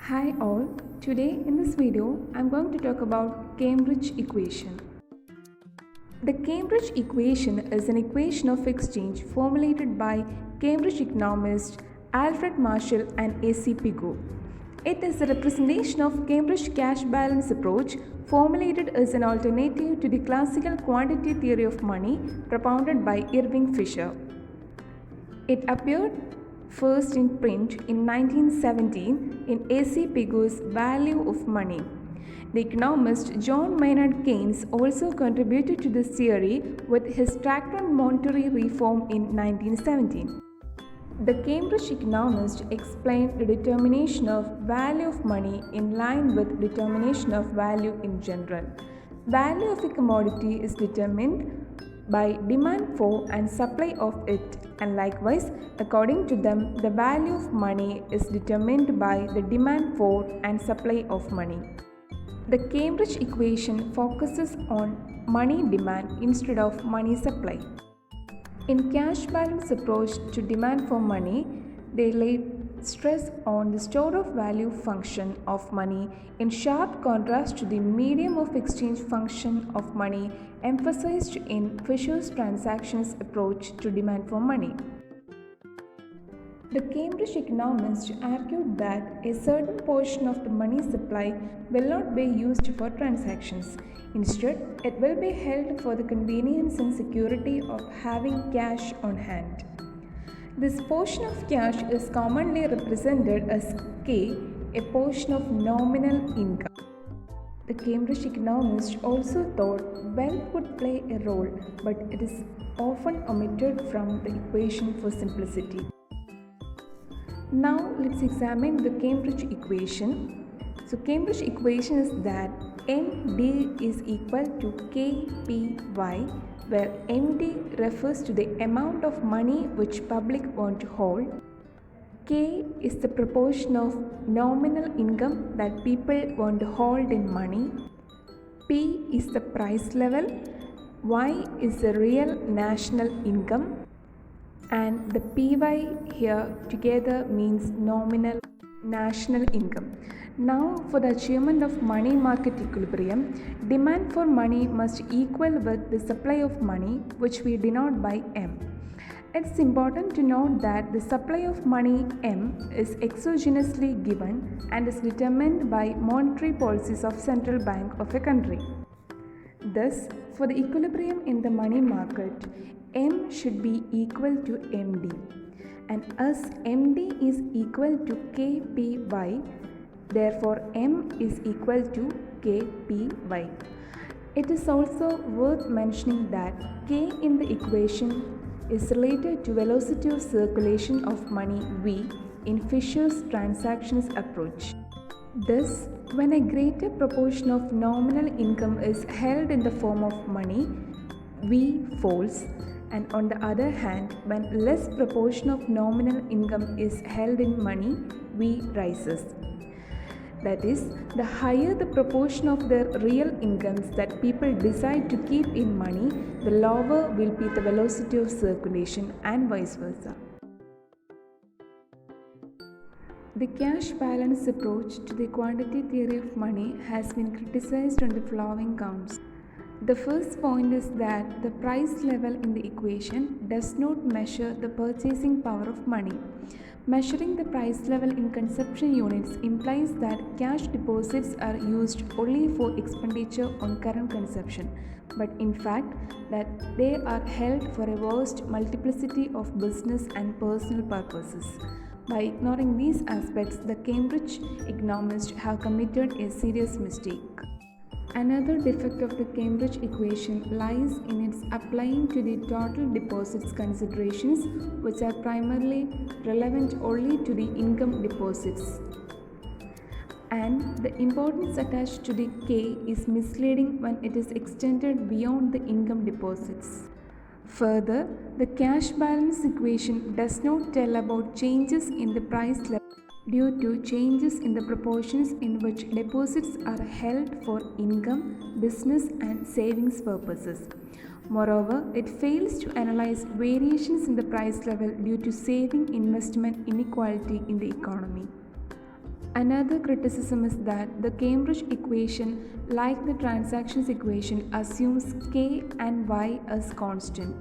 Hi all, today in this video I'm going to talk about Cambridge equation. The Cambridge equation is an equation of exchange formulated by Cambridge economists Alfred Marshall and A.C. Pigou. It is a representation of Cambridge cash balance approach formulated as an alternative to the classical quantity theory of money propounded by Irving Fisher. It appeared first in print in 1917 in A.C. Pigou's Value of Money. The economist John Maynard Keynes also contributed to this theory with his tract on monetary reform in 1917. The Cambridge economist explained the determination of value of money in line with determination of value in general. Value of a commodity is determined by demand for and supply of it, and likewise, according to them, the value of money is determined by the demand for and supply of money. The Cambridge equation focuses on money demand instead of money supply. In cash balance approach to demand for money, they laid stress on the store of value function of money in sharp contrast to the medium of exchange function of money emphasized in Fisher's transactions approach to demand for money. The Cambridge economists argued that a certain portion of the money supply will not be used for transactions. Instead, it will be held for the convenience and security of having cash on hand. This portion of cash is commonly represented as K, a portion of nominal income. The Cambridge economists also thought wealth would play a role, but it is often omitted from the equation for simplicity. Now let's examine the Cambridge equation. So Cambridge equation is that MD is equal to KPY, where MD refers to the amount of money which public want to hold. K is the proportion of nominal income that people want to hold in money. P is the price level. Y is the real national income. And the PY here together means nominal national income. Now, for the achievement of money market equilibrium, demand for money must equal with the supply of money, which we denote by M. It's important to note that the supply of money M is exogenously given and is determined by monetary policies of central bank of a country. Thus, for the equilibrium in the money market, M should be equal to MD, and as MD is equal to KPY, therefore M is equal to KPY. It is also worth mentioning that K in the equation is related to velocity of circulation of money V in Fisher's transactions approach. Thus, when a greater proportion of nominal income is held in the form of money, V falls, and on the other hand, when less proportion of nominal income is held in money, V rises. That is, the higher the proportion of their real incomes that people decide to keep in money, the lower will be the velocity of circulation and vice versa. The cash balance approach to the quantity theory of money has been criticized on the following counts. The first point is that the price level in the equation does not measure the purchasing power of money. Measuring the price level in consumption units implies that cash deposits are used only for expenditure on current consumption, but in fact that they are held for a vast multiplicity of business and personal purposes. By ignoring these aspects, the Cambridge economists have committed a serious mistake. Another defect of the Cambridge equation lies in its applying to the total deposits considerations, which are primarily relevant only to the income deposits. And the importance attached to the K is misleading when it is extended beyond the income deposits. Further, the cash balance equation does not tell about changes in the price level due to changes in the proportions in which deposits are held for income, business and savings purposes. Moreover, it fails to analyze variations in the price level due to saving investment inequality in the economy. Another criticism is that the Cambridge equation, like the transactions equation, assumes k and y as constant.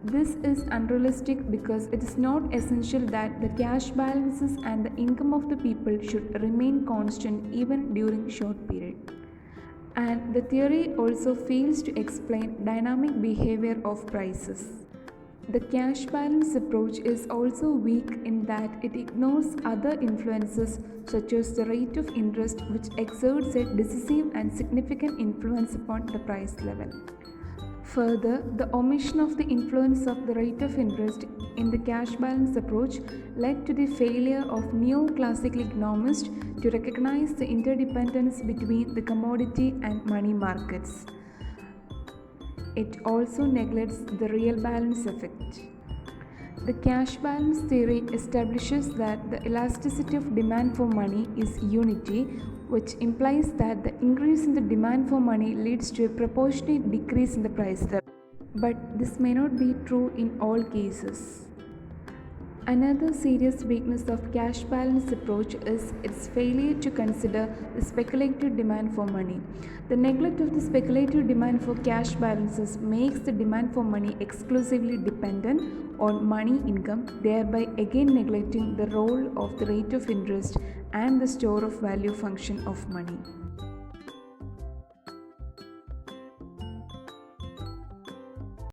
This is unrealistic because it is not essential that the cash balances and the income of the people should remain constant even during short period. And the theory also fails to explain dynamic behavior of prices. The cash balance approach is also weak in that it ignores other influences such as the rate of interest, which exerts a decisive and significant influence upon the price level. Further, the omission of the influence of the rate of interest in the cash balance approach led to the failure of neoclassical economists to recognize the interdependence between the commodity and money markets. It also neglects the real balance effect. The cash balance theory establishes that the elasticity of demand for money is unity, which implies that the increase in the demand for money leads to a proportionate decrease in the price level. But this may not be true in all cases. Another serious weakness of cash balance approach is its failure to consider the speculative demand for money. The neglect of the speculative demand for cash balances makes the demand for money exclusively dependent on money income, thereby again neglecting the role of the rate of interest and the store of value function of money.